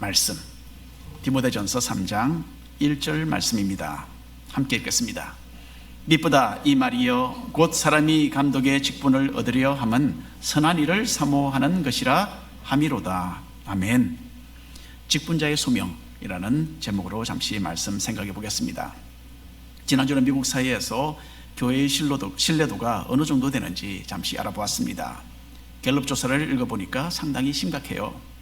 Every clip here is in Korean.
말씀, 디모데전서 3장 1절 말씀입니다. 함께 읽겠습니다. 미쁘다 이 말이여 곧 사람이 감독의 직분을 얻으려 함은 선한 일을 사모하는 것이라 함이로다. 아멘. 직분자의 소명이라는 제목으로 잠시 말씀 생각해 보겠습니다. 지난주는 미국 사회에서 교회의 신뢰도가 어느 정도 되는지 잠시 알아보았습니다. 갤럽 조사를 읽어보니까 상당히 심각해요.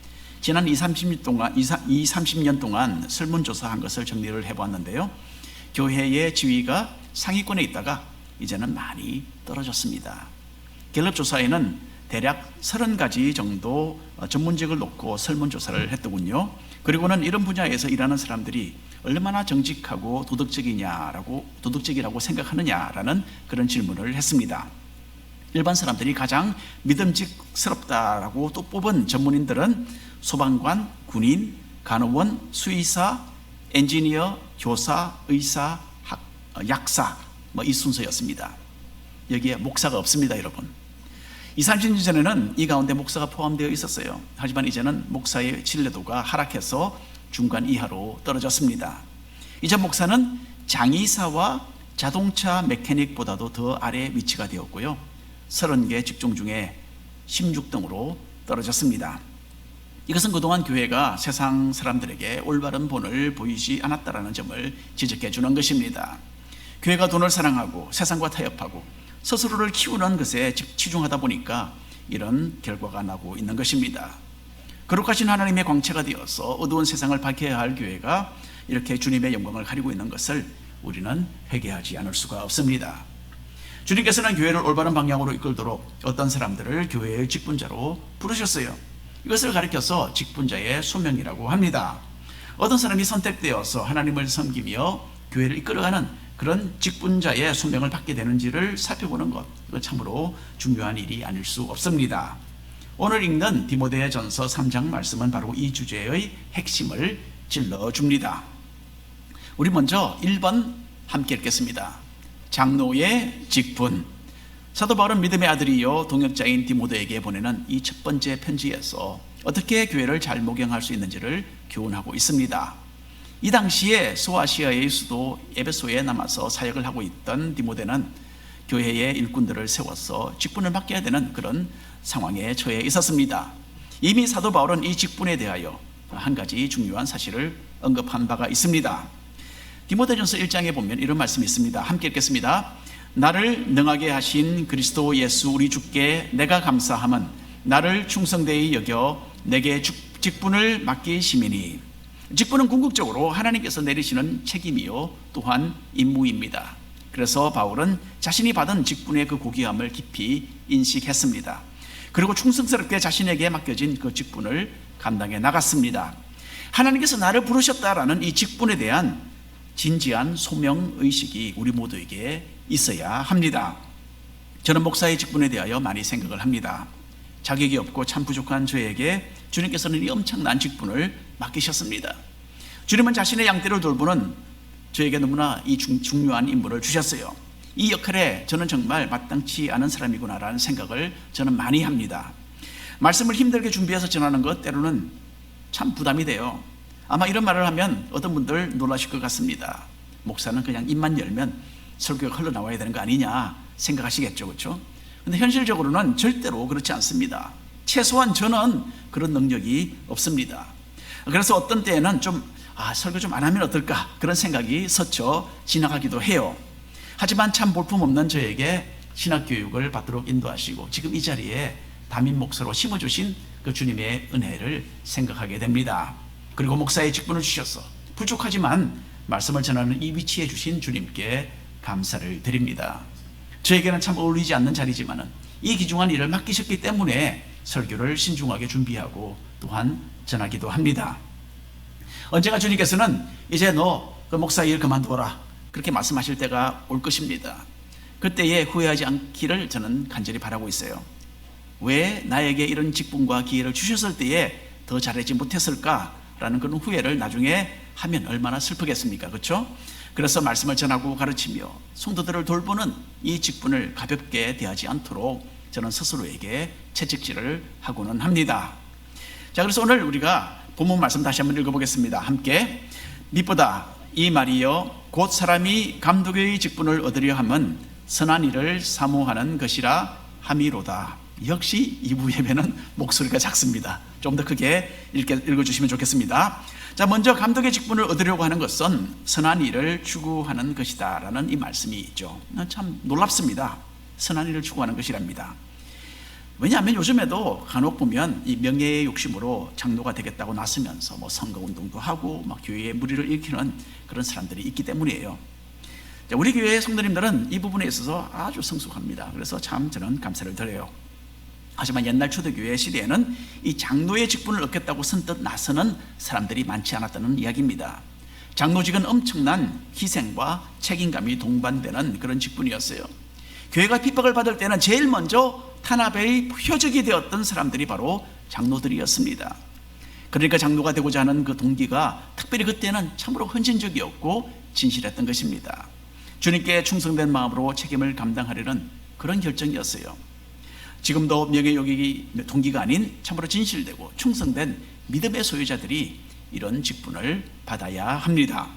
지난 30년 동안 설문조사한 것을 정리를 해보았는데요, 교회의 지위가 상위권에 있다가 이제는 많이 떨어졌습니다. 갤럽 조사에는 대략 30가지 정도 전문직을 놓고 설문조사를 했더군요. 그리고는 이런 분야에서 일하는 사람들이 얼마나 정직하고 도덕적이라고 생각하느냐라는 그런 질문을 했습니다. 일반 사람들이 가장 믿음직스럽다라고 또 뽑은 전문인들은 소방관, 군인, 간호원, 수의사, 엔지니어, 교사, 의사, 약사, 이 순서였습니다. 여기에 목사가 없습니다, 여러분. 30년 전에는 이 가운데 목사가 포함되어 있었어요. 하지만 이제는 목사의 신뢰도가 하락해서 중간 이하로 떨어졌습니다. 이제 목사는 장의사와 자동차 메케닉보다도 더 아래 위치가 되었고요, 30개 직종 중에 16등으로 떨어졌습니다. 이것은 그동안 교회가 세상 사람들에게 올바른 본을 보이지 않았다는 점을 지적해 주는 것입니다. 교회가 돈을 사랑하고 세상과 타협하고 스스로를 키우는 것에 치중하다 보니까 이런 결과가 나고 있는 것입니다. 거룩하신 하나님의 광채가 되어서 어두운 세상을 밝혀야 할 교회가 이렇게 주님의 영광을 가리고 있는 것을 우리는 회개하지 않을 수가 없습니다. 주님께서는 교회를 올바른 방향으로 이끌도록 어떤 사람들을 교회의 직분자로 부르셨어요. 이것을 가리켜서 직분자의 소명이라고 합니다. 어떤 사람이 선택되어서 하나님을 섬기며 교회를 이끌어가는 그런 직분자의 소명을 받게 되는지를 살펴보는 것, 이건 참으로 중요한 일이 아닐 수 없습니다. 오늘 읽는 디모데전서 3장 말씀은 바로 이 주제의 핵심을 찔러줍니다. 우리 먼저 1번 함께 읽겠습니다. 장로의 직분. 사도 바울은 믿음의 아들이요 동역자인 디모데에게 보내는 이 첫 번째 편지에서 어떻게 교회를 잘 목양할 수 있는지를 교훈하고 있습니다. 이 당시에 소아시아의 수도 에베소에 남아서 사역을 하고 있던 디모데는 교회의 일꾼들을 세워서 직분을 맡겨야 되는 그런 상황에 처해 있었습니다. 이미 사도 바울은 이 직분에 대하여 한 가지 중요한 사실을 언급한 바가 있습니다. 디모데전서 1장에 보면 이런 말씀이 있습니다. 함께 읽겠습니다. 나를 능하게 하신 그리스도 예수 우리 주께 내가 감사함은 나를 충성되이 여겨 내게 직분을 맡기심이니. 직분은 궁극적으로 하나님께서 내리시는 책임이요 또한 임무입니다. 그래서 바울은 자신이 받은 직분의 그 고귀함을 깊이 인식했습니다. 그리고 충성스럽게 자신에게 맡겨진 그 직분을 감당해 나갔습니다. 하나님께서 나를 부르셨다라는 이 직분에 대한 진지한 소명의식이 우리 모두에게 있어야 합니다. 저는 목사의 직분에 대하여 많이 생각을 합니다. 자격이 없고 참 부족한 저에게 주님께서는 이 엄청난 직분을 맡기셨습니다. 주님은 자신의 양떼를 돌보는 저에게 너무나 이 중요한 임무를 주셨어요. 이 역할에 저는 정말 마땅치 않은 사람이구나라는 생각을 저는 많이 합니다. 말씀을 힘들게 준비해서 전하는 것 때로는 참 부담이 돼요. 아마 이런 말을 하면 어떤 분들 놀라실 것 같습니다. 목사는 그냥 입만 열면 설교가 흘러나와야 되는 거 아니냐 생각하시겠죠, 그렇죠? 근데 현실적으로는 절대로 그렇지 않습니다. 최소한 저는 그런 능력이 없습니다. 그래서 어떤 때에는 설교 좀 안 하면 어떨까 그런 생각이 스쳐 지나가기도 해요. 하지만 참 볼품없는 저에게 신학교육을 받도록 인도하시고 지금 이 자리에 담임 목사로 심어주신 그 주님의 은혜를 생각하게 됩니다. 그리고 목사의 직분을 주셔서 부족하지만 말씀을 전하는 이 위치에 주신 주님께 감사를 드립니다. 저에게는 참 어울리지 않는 자리지만 이 귀중한 일을 맡기셨기 때문에 설교를 신중하게 준비하고 또한 전하기도 합니다. 언젠가 주님께서는 이제 너 그 목사 일 그만둬라 그렇게 말씀하실 때가 올 것입니다. 그때에 후회하지 않기를 저는 간절히 바라고 있어요. 왜 나에게 이런 직분과 기회를 주셨을 때에 더 잘하지 못했을까라는 그런 후회를 나중에 하면 얼마나 슬프겠습니까, 그렇죠? 그래서 말씀을 전하고 가르치며 성도들을 돌보는 이 직분을 가볍게 대하지 않도록 저는 스스로에게 채찍질을 하고는 합니다. 자, 그래서 오늘 우리가 본문 말씀 다시 한번 읽어보겠습니다. 함께. 밑보다 이 말이여 곧 사람이 감독의 직분을 얻으려 함은 선한 일을 사모하는 것이라 함이로다. 역시 2부 예배는 목소리가 작습니다. 좀 더 크게 읽어주시면 좋겠습니다. 자, 먼저 감독의 직분을 얻으려고 하는 것은 선한 일을 추구하는 것이다 라는 이 말씀이 있죠. 참 놀랍습니다. 선한 일을 추구하는 것이랍니다. 왜냐하면 요즘에도 간혹 보면 이 명예의 욕심으로 장로가 되겠다고 나서면서 뭐 선거운동도 하고 막 교회의 무리를 일으키는 그런 사람들이 있기 때문이에요. 우리 교회의 성도님들은 이 부분에 있어서 아주 성숙합니다. 그래서 참 저는 감사를 드려요. 하지만 옛날 초대교회 시대에는 이 장로의 직분을 얻겠다고 선뜻 나서는 사람들이 많지 않았다는 이야기입니다. 장로직은 엄청난 희생과 책임감이 동반되는 그런 직분이었어요. 교회가 핍박을 받을 때는 제일 먼저 탄압의 표적이 되었던 사람들이 바로 장로들이었습니다. 그러니까 장로가 되고자 하는 그 동기가 특별히 그때는 참으로 헌신적이었고 진실했던 것입니다. 주님께 충성된 마음으로 책임을 감당하려는 그런 결정이었어요. 지금도 명예욕이 동기가 아닌 참으로 진실되고 충성된 믿음의 소유자들이 이런 직분을 받아야 합니다.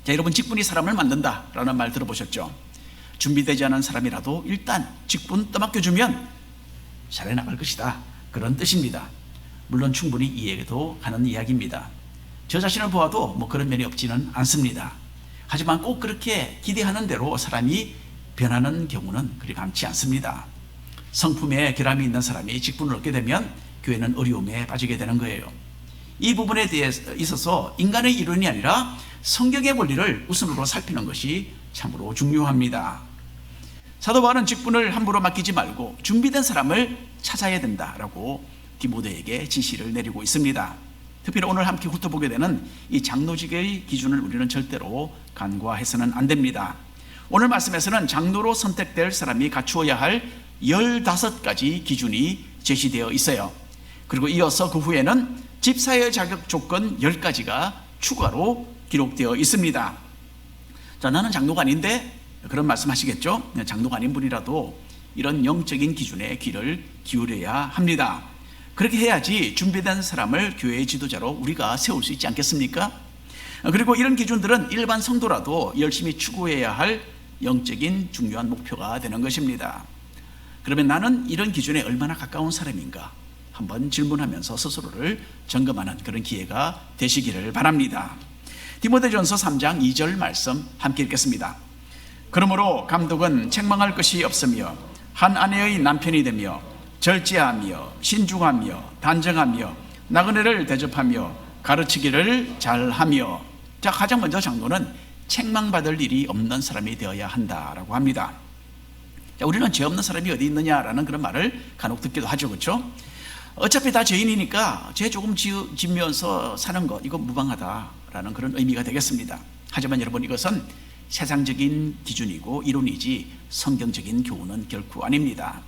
자, 여러분, 직분이 사람을 만든다라는 말 들어보셨죠? 준비되지 않은 사람이라도 일단 직분 떠맡겨주면 잘해 나갈 것이다, 그런 뜻입니다. 물론 충분히 이해도 가는 이야기입니다. 저 자신을 보아도 뭐 그런 면이 없지는 않습니다. 하지만 꼭 그렇게 기대하는 대로 사람이 변하는 경우는 그리 많지 않습니다. 성품에 결함이 있는 사람이 직분을 얻게 되면 교회는 어려움에 빠지게 되는 거예요. 이 부분에 대해서 있어서 인간의 이론이 아니라 성경의 원리를 우선으로 살피는 것이 참으로 중요합니다. 사도 바울은 직분을 함부로 맡기지 말고 준비된 사람을 찾아야 된다라고 디모데에게 지시를 내리고 있습니다. 특별히 오늘 함께 훑어보게 되는 이 장로직의 기준을 우리는 절대로 간과해서는 안 됩니다. 오늘 말씀에서는 장로로 선택될 사람이 갖추어야 할 15가지 기준이 제시되어 있어요. 그리고 이어서 그 후에는 집사의 자격 조건 10가지가 추가로 기록되어 있습니다. 자, 나는 장로가 아닌데, 그런 말씀 하시겠죠? 장로가 아닌 분이라도 이런 영적인 기준에 귀를 기울여야 합니다. 그렇게 해야지 준비된 사람을 교회의 지도자로 우리가 세울 수 있지 않겠습니까? 그리고 이런 기준들은 일반 성도라도 열심히 추구해야 할 영적인 중요한 목표가 되는 것입니다. 그러면 나는 이런 기준에 얼마나 가까운 사람인가 한번 질문하면서 스스로를 점검하는 그런 기회가 되시기를 바랍니다. 디모데전서 3장 2절 말씀 함께 읽겠습니다. 그러므로 감독은 책망할 것이 없으며 한 아내의 남편이 되며 절제하며 신중하며 단정하며 나그네를 대접하며 가르치기를 잘하며. 자, 가장 먼저 장로는 책망받을 일이 없는 사람이 되어야 한다라고 합니다. 자, 우리는 죄 없는 사람이 어디 있느냐라는 그런 말을 간혹 듣기도 하죠, 그렇죠? 어차피 다 죄인이니까 죄 조금 지면서 사는 것, 이거 무방하다라는 그런 의미가 되겠습니다. 하지만 여러분, 이것은 세상적인 기준이고 이론이지 성경적인 교훈은 결코 아닙니다.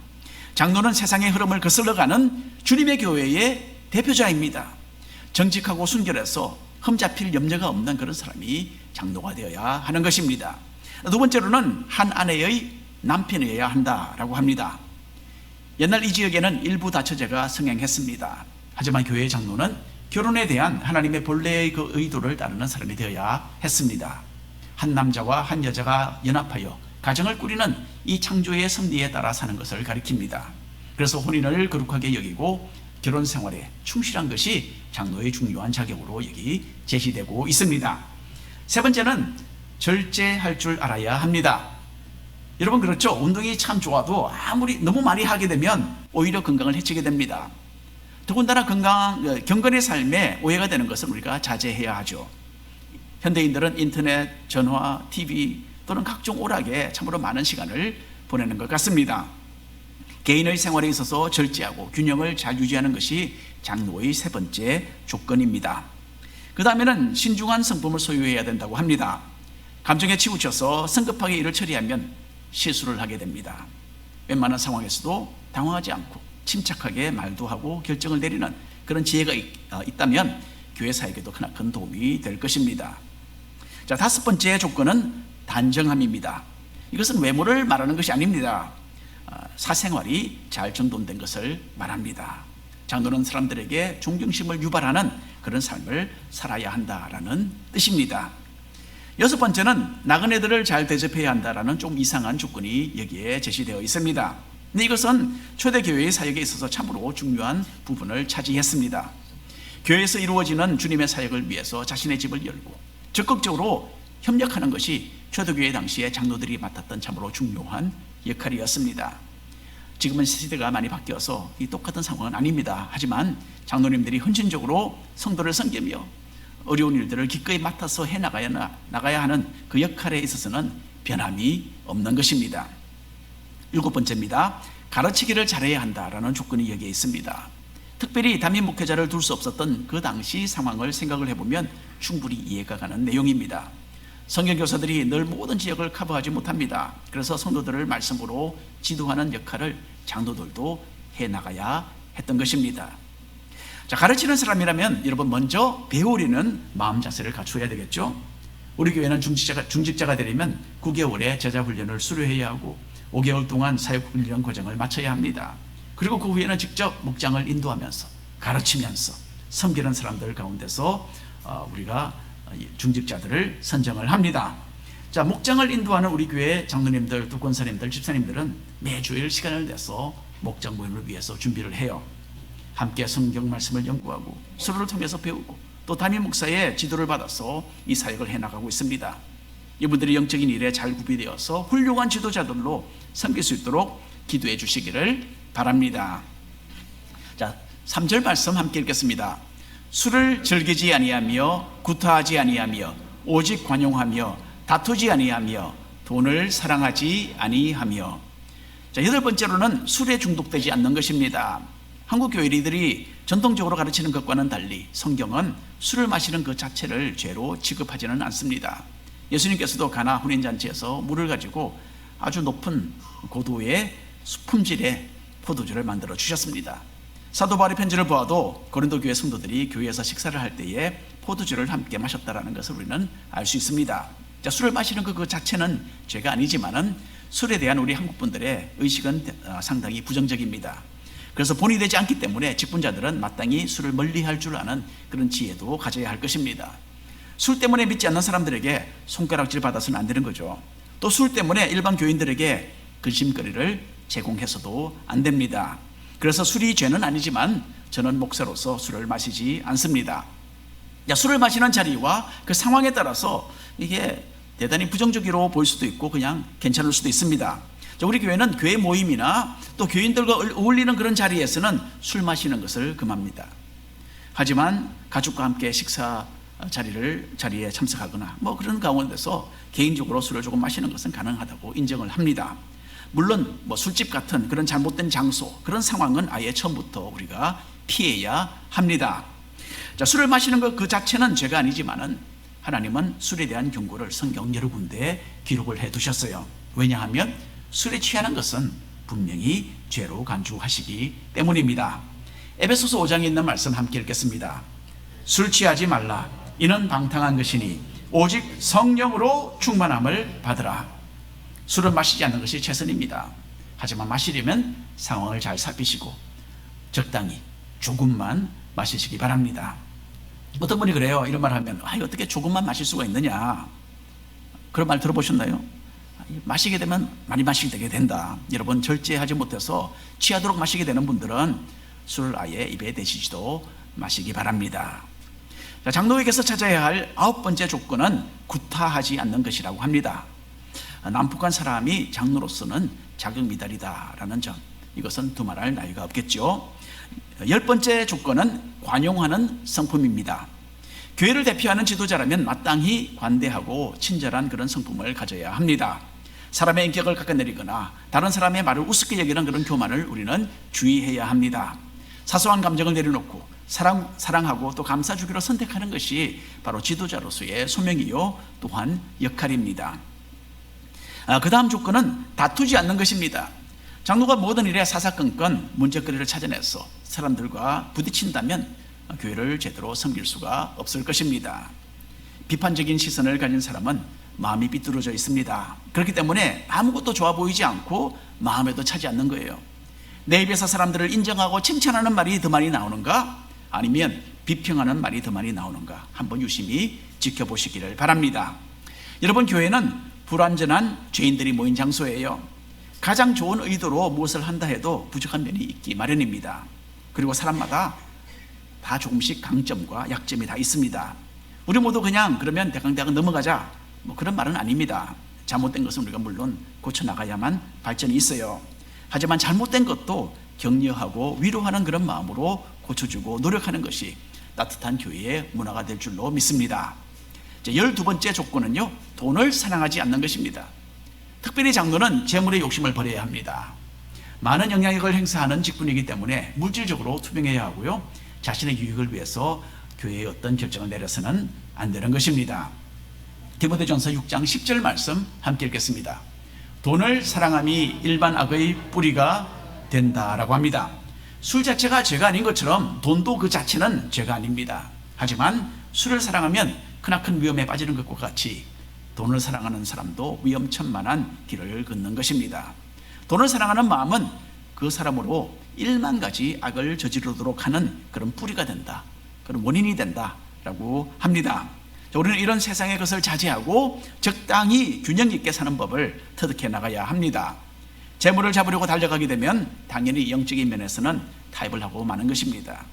장로는 세상의 흐름을 거슬러가는 주님의 교회의 대표자입니다. 정직하고 순결해서 흠잡힐 염려가 없는 그런 사람이 장로가 되어야 하는 것입니다. 두 번째로는 한 아내의 남편이어야 한다라고 합니다. 옛날 이 지역에는 일부 다처제가 성행했습니다. 하지만 교회의 장로는 결혼에 대한 하나님의 본래의 그 의도를 따르는 사람이 되어야 했습니다. 한 남자와 한 여자가 연합하여 가정을 꾸리는 이 창조의 섭리에 따라 사는 것을 가리킵니다. 그래서 혼인을 거룩하게 여기고 결혼 생활에 충실한 것이 장로의 중요한 자격으로 여기 제시되고 있습니다. 세 번째는 절제할 줄 알아야 합니다. 여러분, 그렇죠? 운동이 참 좋아도 아무리 너무 많이 하게 되면 오히려 건강을 해치게 됩니다. 더군다나 경건의 삶에 오해가 되는 것은 우리가 자제해야 하죠. 현대인들은 인터넷, 전화, TV 또는 각종 오락에 참으로 많은 시간을 보내는 것 같습니다. 개인의 생활에 있어서 절제하고 균형을 잘 유지하는 것이 장로의 세 번째 조건입니다. 그 다음에는 신중한 성품을 소유해야 된다고 합니다. 감정에 치우쳐서 성급하게 일을 처리하면 실수를 하게 됩니다. 웬만한 상황에서도 당황하지 않고 침착하게 말도 하고 결정을 내리는 그런 지혜가 있다면 교회 사역에도 큰 도움이 될 것입니다. 자, 다섯 번째 조건은 단정함입니다. 이것은 외모를 말하는 것이 아닙니다. 사생활이 잘 정돈된 것을 말합니다. 장로는 사람들에게 존경심을 유발하는 그런 삶을 살아야 한다라는 뜻입니다. 여섯 번째는 나그네들을 잘 대접해야 한다라는 좀 이상한 조건이 여기에 제시되어 있습니다. 근데 이것은 초대교회의 사역에 있어서 참으로 중요한 부분을 차지했습니다. 교회에서 이루어지는 주님의 사역을 위해서 자신의 집을 열고 적극적으로 협력하는 것이 초대교회 당시에 장로들이 맡았던 참으로 중요한 역할이었습니다. 지금은 시대가 많이 바뀌어서 이 똑같은 상황은 아닙니다. 하지만 장로님들이 헌신적으로 성도를 섬기며 어려운 일들을 기꺼이 맡아서 나가야 하는 그 역할에 있어서는 변함이 없는 것입니다. 일곱 번째입니다. 가르치기를 잘해야 한다라는 조건이 여기에 있습니다. 특별히 담임 목회자를 둘 수 없었던 그 당시 상황을 생각을 해보면 충분히 이해가 가는 내용입니다. 성경교사들이 늘 모든 지역을 커버하지 못합니다. 그래서 성도들을 말씀으로 지도하는 역할을 장로들도 해나가야 했던 것입니다. 자, 가르치는 사람이라면 여러분 먼저 배우려는 마음 자세를 갖춰야 되겠죠. 우리 교회는 중직자가 되려면 9개월의 제자훈련을 수료해야 하고 5개월 동안 사역훈련 과정을 마쳐야 합니다. 그리고 그 후에는 직접 목장을 인도하면서 가르치면서 섬기는 사람들 가운데서 우리가 중직자들을 선정을 합니다. 자, 목장을 인도하는 우리 교회 장로님들, 또 권사님들, 집사님들은 매주일 시간을 내서 목장 모임을 위해서 준비를 해요. 함께 성경 말씀을 연구하고 서로를 통해서 배우고 또 담임 목사의 지도를 받아서 이 사역을 해나가고 있습니다. 이분들이 영적인 일에 잘 구비되어서 훌륭한 지도자들로 섬길 수 있도록 기도해 주시기를 바랍니다. 자, 3절 말씀 함께 읽겠습니다. 술을 즐기지 아니하며 구타하지 아니하며 오직 관용하며 다투지 아니하며 돈을 사랑하지 아니하며. 자, 여덟 번째로는 술에 중독되지 않는 것입니다. 한국 교회리들이 전통적으로 가르치는 것과는 달리 성경은 술을 마시는 그 자체를 죄로 취급하지는 않습니다. 예수님께서도 가나 혼인잔치에서 물을 가지고 아주 높은 고도의 품질의 포도주를 만들어 주셨습니다. 사도 바울의 편지를 보아도 고린도 교회 성도들이 교회에서 식사를 할 때에 포도주를 함께 마셨다라는 것을 우리는 알 수 있습니다. 자, 술을 마시는 그 자체는 죄가 아니지만은 술에 대한 우리 한국 분들의 의식은 상당히 부정적입니다. 그래서 본이 되지 않기 때문에 직분자들은 마땅히 술을 멀리할 줄 아는 그런 지혜도 가져야 할 것입니다. 술 때문에 믿지 않는 사람들에게 손가락질 받아서는 안 되는 거죠. 또 술 때문에 일반 교인들에게 근심거리를 제공해서도 안 됩니다. 그래서 술이 죄는 아니지만 저는 목사로서 술을 마시지 않습니다. 술을 마시는 자리와 그 상황에 따라서 이게 대단히 부정적으로 보일 수도 있고 그냥 괜찮을 수도 있습니다. 우리 교회는 교회 모임이나 또 교인들과 어울리는 그런 자리에서는 술 마시는 것을 금합니다. 하지만 가족과 함께 식사 자리에 참석하거나 뭐 그런 가운데서 개인적으로 술을 조금 마시는 것은 가능하다고 인정을 합니다. 물론 뭐 술집 같은 그런 잘못된 장소, 그런 상황은 아예 처음부터 우리가 피해야 합니다. 자, 술을 마시는 것 그 자체는 죄가 아니지만은 하나님은 술에 대한 경고를 성경 여러 군데에 기록을 해 두셨어요. 왜냐하면 술에 취하는 것은 분명히 죄로 간주하시기 때문입니다. 에베소서 5장에 있는 말씀 함께 읽겠습니다. 술 취하지 말라. 이는 방탕한 것이니 오직 성령으로 충만함을 받으라. 술을 마시지 않는 것이 최선입니다. 하지만 마시려면 상황을 잘 살피시고 적당히 조금만 마시시기 바랍니다. 어떤 분이 그래요. 이런 말 하면 어떻게 조금만 마실 수가 있느냐, 그런 말 들어보셨나요? 마시게 되면 많이 마시게 되게 된다. 여러분, 절제하지 못해서 취하도록 마시게 되는 분들은 술을 아예 입에 대시지도 마시기 바랍니다. 자, 장로에게서 찾아야 할 9번째 조건은 구타하지 않는 것이라고 합니다. 남북한 사람이 장로로서는 자격미달이다라는 점, 이것은 두말할 나위가 없겠죠. 10번째 조건은 관용하는 성품입니다. 교회를 대표하는 지도자라면 마땅히 관대하고 친절한 그런 성품을 가져야 합니다. 사람의 인격을 깎아내리거나 다른 사람의 말을 우습게 여기는 그런 교만을 우리는 주의해야 합니다. 사소한 감정을 내려놓고 사랑하고 또 감싸주기로 선택하는 것이 바로 지도자로서의 소명이요 또한 역할입니다. 그 다음 조건은 다투지 않는 것입니다. 장로가 모든 일에 사사건건 문제거리를 찾아내서 사람들과 부딪힌다면 교회를 제대로 섬길 수가 없을 것입니다. 비판적인 시선을 가진 사람은 마음이 삐뚤어져 있습니다. 그렇기 때문에 아무것도 좋아 보이지 않고 마음에도 차지 않는 거예요. 내 입에서 사람들을 인정하고 칭찬하는 말이 더 많이 나오는가? 아니면 비평하는 말이 더 많이 나오는가 한번 유심히 지켜보시기를 바랍니다. 여러분, 교회는 불완전한 죄인들이 모인 장소예요. 가장 좋은 의도로 무엇을 한다 해도 부족한 면이 있기 마련입니다. 그리고 사람마다 다 조금씩 강점과 약점이 다 있습니다. 우리 모두 그냥 그러면 대강대강 넘어가자 그런 말은 아닙니다. 잘못된 것은 우리가 물론 고쳐나가야만 발전이 있어요. 하지만 잘못된 것도 격려하고 위로하는 그런 마음으로 고쳐주고 노력하는 것이 따뜻한 교회의 문화가 될 줄로 믿습니다. 12번째 조건은요, 돈을 사랑하지 않는 것입니다. 특별히 장로는 재물의 욕심을 버려야 합니다. 많은 영향력을 행사하는 직분이기 때문에 물질적으로 투명해야 하고요, 자신의 유익을 위해서 교회의 어떤 결정을 내려서는 안 되는 것입니다. 디모데전서 6장 10절 말씀 함께 읽겠습니다. 돈을 사랑함이 일반 악의 뿌리가 된다라고 합니다. 술 자체가 죄가 아닌 것처럼 돈도 그 자체는 죄가 아닙니다. 하지만 술을 사랑하면 크나큰 위험에 빠지는 것과 같이 돈을 사랑하는 사람도 위험천만한 길을 걷는 것입니다. 돈을 사랑하는 마음은 그 사람으로 1만 가지 악을 저지르도록 하는 그런 뿌리가 된다, 그런 원인이 된다라고 합니다. 우리는 이런 세상의 것을 자제하고 적당히 균형 있게 사는 법을 터득해 나가야 합니다. 재물을 잡으려고 달려가게 되면 당연히 영적인 면에서는 타협을 하고 마는 것입니다.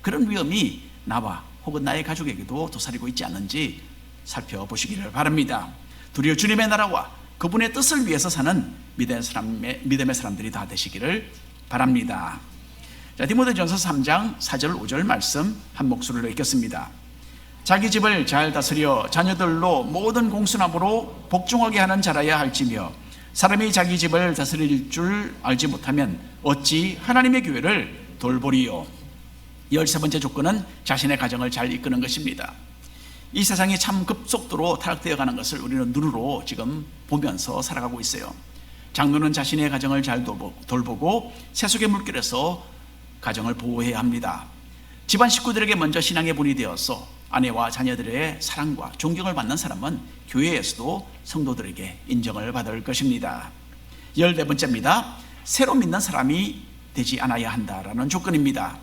그런 위험이 나와 혹은 나의 가족에게도 도사리고 있지 않는지 살펴보시기를 바랍니다. 도리어 주님의 나라와 그분의 뜻을 위해서 사는 믿음의 사람들이 다 되시기를 바랍니다. 디모데전서 3장 4절 5절 말씀 한 목소리로 읽겠습니다. 자기 집을 잘 다스려 자녀들로 모든 공순함으로 복종하게 하는 자라야 할지며 사람이 자기 집을 다스릴 줄 알지 못하면 어찌 하나님의 교회를 돌보리요. 13번째 조건은 자신의 가정을 잘 이끄는 것입니다. 이 세상이 참 급속도로 타락되어 가는 것을 우리는 눈으로 지금 보면서 살아가고 있어요. 장로는 자신의 가정을 잘 돌보고 세속의 물결에서 가정을 보호해야 합니다. 집안 식구들에게 먼저 신앙의 본이 되어서 아내와 자녀들의 사랑과 존경을 받는 사람은 교회에서도 성도들에게 인정을 받을 것입니다. 14번째입니다. 새로 믿는 사람이 되지 않아야 한다라는 조건입니다.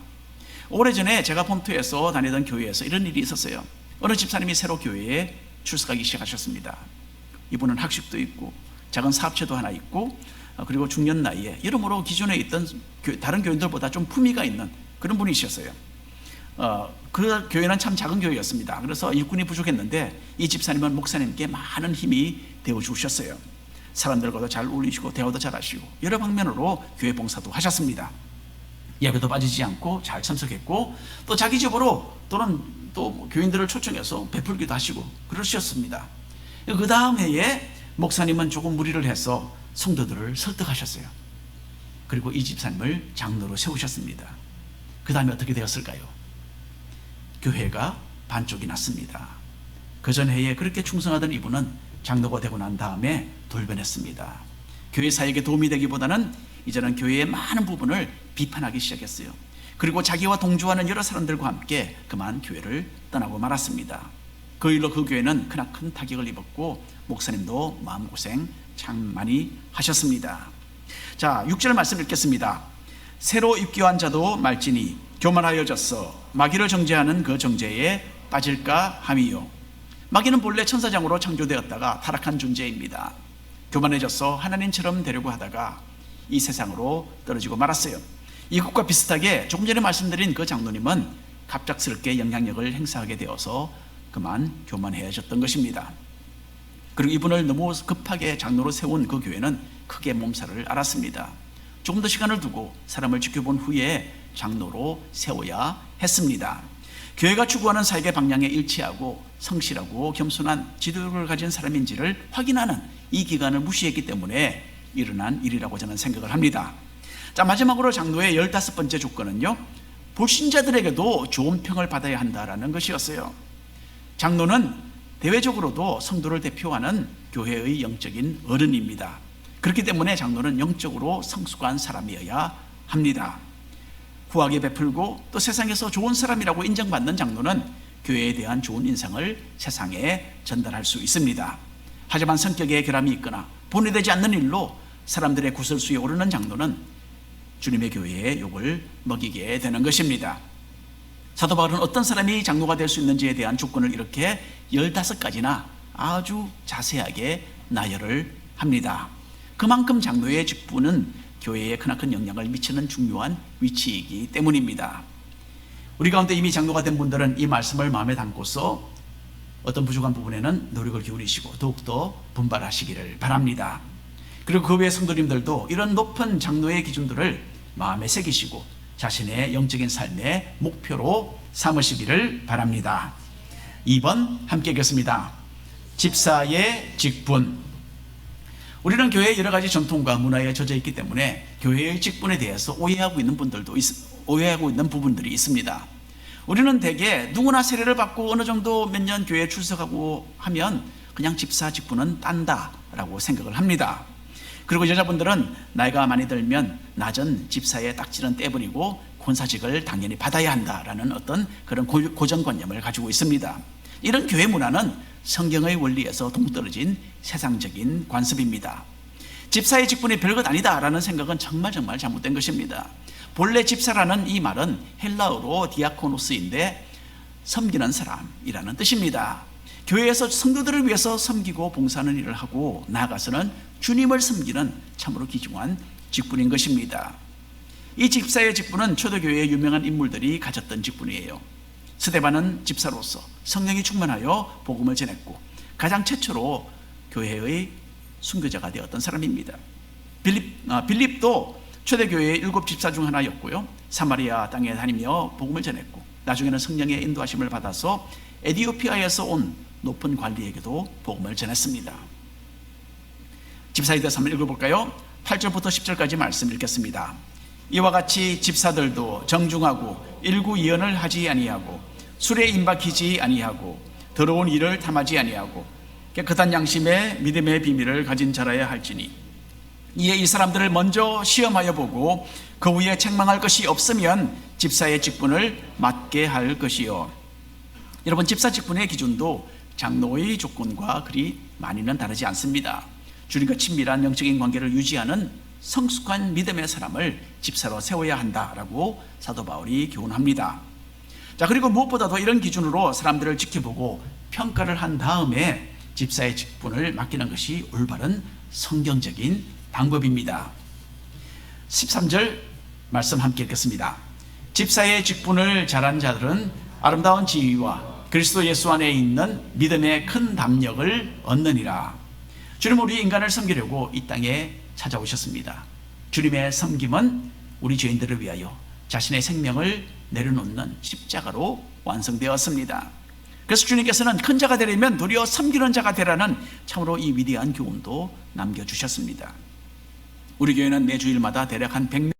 오래전에 제가 본토에서 다니던 교회에서 이런 일이 있었어요. 어느 집사님이 새로 교회에 출석하기 시작하셨습니다. 이분은 학식도 있고 작은 사업체도 하나 있고 그리고 중년 나이에 여러모로 기존에 있던 다른 교인들보다 좀 품위가 있는 그런 분이셨어요. 그 교회는 참 작은 교회였습니다. 그래서 일꾼이 부족했는데 이 집사님은 목사님께 많은 힘이 되어주셨어요. 사람들과도 잘 어울리시고 대화도 잘하시고 여러 방면으로 교회 봉사도 하셨습니다. 예배도 빠지지 않고 잘 참석했고 또 자기 집으로 또는 또 교인들을 초청해서 베풀기도 하시고 그러셨습니다. 그 다음 해에 목사님은 조금 무리를 해서 성도들을 설득하셨어요. 그리고 이 집사님을 장로로 세우셨습니다. 그 다음에 어떻게 되었을까요? 교회가 반쪽이 났습니다. 그 전 해에 그렇게 충성하던 이분은 장로가 되고 난 다음에 돌변했습니다. 교회 사역에 도움이 되기보다는 이제는 교회의 많은 부분을 비판하기 시작했어요. 그리고 자기와 동조하는 여러 사람들과 함께 그만 교회를 떠나고 말았습니다. 그 일로 그 교회는 크나큰 타격을 입었고 목사님도 마음고생 참 많이 하셨습니다. 자, 6절 말씀 읽겠습니다. 새로 입교한 자도 말지니 교만하여졌어 마귀를 정죄하는 그 정죄에 빠질까 함이요. 마귀는 본래 천사장으로 창조되었다가 타락한 존재입니다. 교만해져서 하나님처럼 되려고 하다가 이 세상으로 떨어지고 말았어요. 이것과 비슷하게 조금 전에 말씀드린 그 장로님은 갑작스럽게 영향력을 행사하게 되어서 그만 교만해졌던 것입니다. 그리고 이분을 너무 급하게 장로로 세운 그 교회는 크게 몸살을 앓았습니다. 조금 더 시간을 두고 사람을 지켜본 후에 장로로 세워야 했습니다. 교회가 추구하는 사역의 방향에 일치하고 성실하고 겸손한 지도력을 가진 사람인지를 확인하는 이 기간을 무시했기 때문에 일어난 일이라고 저는 생각을 합니다. 자, 마지막으로 장로의 15번째 조건은요, 불신자들에게도 좋은 평을 받아야 한다라는 것이었어요. 장로는 대외적으로도 성도를 대표하는 교회의 영적인 어른입니다. 그렇기 때문에 장로는 영적으로 성숙한 사람이어야 합니다. 후하게 베풀고 또 세상에서 좋은 사람이라고 인정받는 장로는 교회에 대한 좋은 인상을 세상에 전달할 수 있습니다. 하지만 성격에 결함이 있거나 본의되지 않는 일로 사람들의 구설수에 오르는 장로는 주님의 교회에 욕을 먹이게 되는 것입니다. 사도 바울은 어떤 사람이 장로가 될 수 있는지에 대한 조건을 이렇게 15가지나 아주 자세하게 나열을 합니다. 그만큼 장로의 직분은 교회에 크나큰 영향을 미치는 중요한 위치이기 때문입니다. 우리 가운데 이미 장로가 된 분들은 이 말씀을 마음에 담고서 어떤 부족한 부분에는 노력을 기울이시고 더욱더 분발하시기를 바랍니다. 그리고 그 외 성도님들도 이런 높은 장로의 기준들을 마음에 새기시고 자신의 영적인 삶의 목표로 삼으시기를 바랍니다. 2번 함께 읽겠습니다. 집사의 직분. 우리는 교회의 여러 가지 전통과 문화에 젖어 있기 때문에 교회의 직분에 대해서 오해하고 있는 부분들이 있습니다. 우리는 대개 누구나 세례를 받고 어느 정도 몇 년 교회에 출석하고 하면 그냥 집사 직분은 딴다라고 생각을 합니다. 그리고 여자분들은 나이가 많이 들면 낮은 집사의 딱지는 떼버리고 권사직을 당연히 받아야 한다라는 어떤 그런 고정관념을 가지고 있습니다. 이런 교회 문화는 성경의 원리에서 동떨어진 세상적인 관습입니다. 집사의 직분이 별것 아니다라는 생각은 정말 잘못된 것입니다. 본래 집사라는 이 말은 헬라어로 디아코노스인데 섬기는 사람이라는 뜻입니다. 교회에서 성도들을 위해서 섬기고 봉사하는 일을 하고 나아가서는 주님을 섬기는 참으로 귀중한 직분인 것입니다. 이 집사의 직분은 초대교회의 유명한 인물들이 가졌던 직분이에요. 스데반은 집사로서 성령이 충만하여 복음을 전했고 가장 최초로 교회의 순교자가 되었던 사람입니다. 빌립도 초대교회의 7 집사 중 하나였고요. 사마리아 땅에 다니며 복음을 전했고 나중에는 성령의 인도하심을 받아서 에티오피아에서 온 높은 관리에게도 복음을 전했습니다. 집사에 대해서 한번 읽어볼까요? 8절부터 10절까지 말씀 읽겠습니다. 이와 같이 집사들도 정중하고 일구이언을 하지 아니하고 술에 임박히지 아니하고 더러운 일을 탐하지 아니하고 깨끗한 양심의 믿음의 비밀을 가진 자라야 할지니 이에 이 사람들을 먼저 시험하여 보고 그 후에 책망할 것이 없으면 집사의 직분을 맡게 할 것이요. 여러분, 집사 직분의 기준도 장로의 조건과 그리 많이는 다르지 않습니다. 주님과 친밀한 영적인 관계를 유지하는 성숙한 믿음의 사람을 집사로 세워야 한다라고 사도 바울이 교훈합니다. 자, 그리고 무엇보다도 이런 기준으로 사람들을 지켜보고 평가를 한 다음에 집사의 직분을 맡기는 것이 올바른 성경적인 방법입니다. 13절 말씀 함께 읽겠습니다. 집사의 직분을 잘한 자들은 아름다운 지위와 그리스도 예수 안에 있는 믿음의 큰 담력을 얻느니라. 주님은 우리 인간을 섬기려고 이 땅에 찾아오셨습니다. 주님의 섬김은 우리 죄인들을 위하여 자신의 생명을 내려놓는 십자가로 완성되었습니다. 그래서 주님께서는 큰 자가 되려면 도리어 섬기는 자가 되라는 참으로 이 위대한 교훈도 남겨주셨습니다. 우리 교회는 매 주일마다 대략 한 100명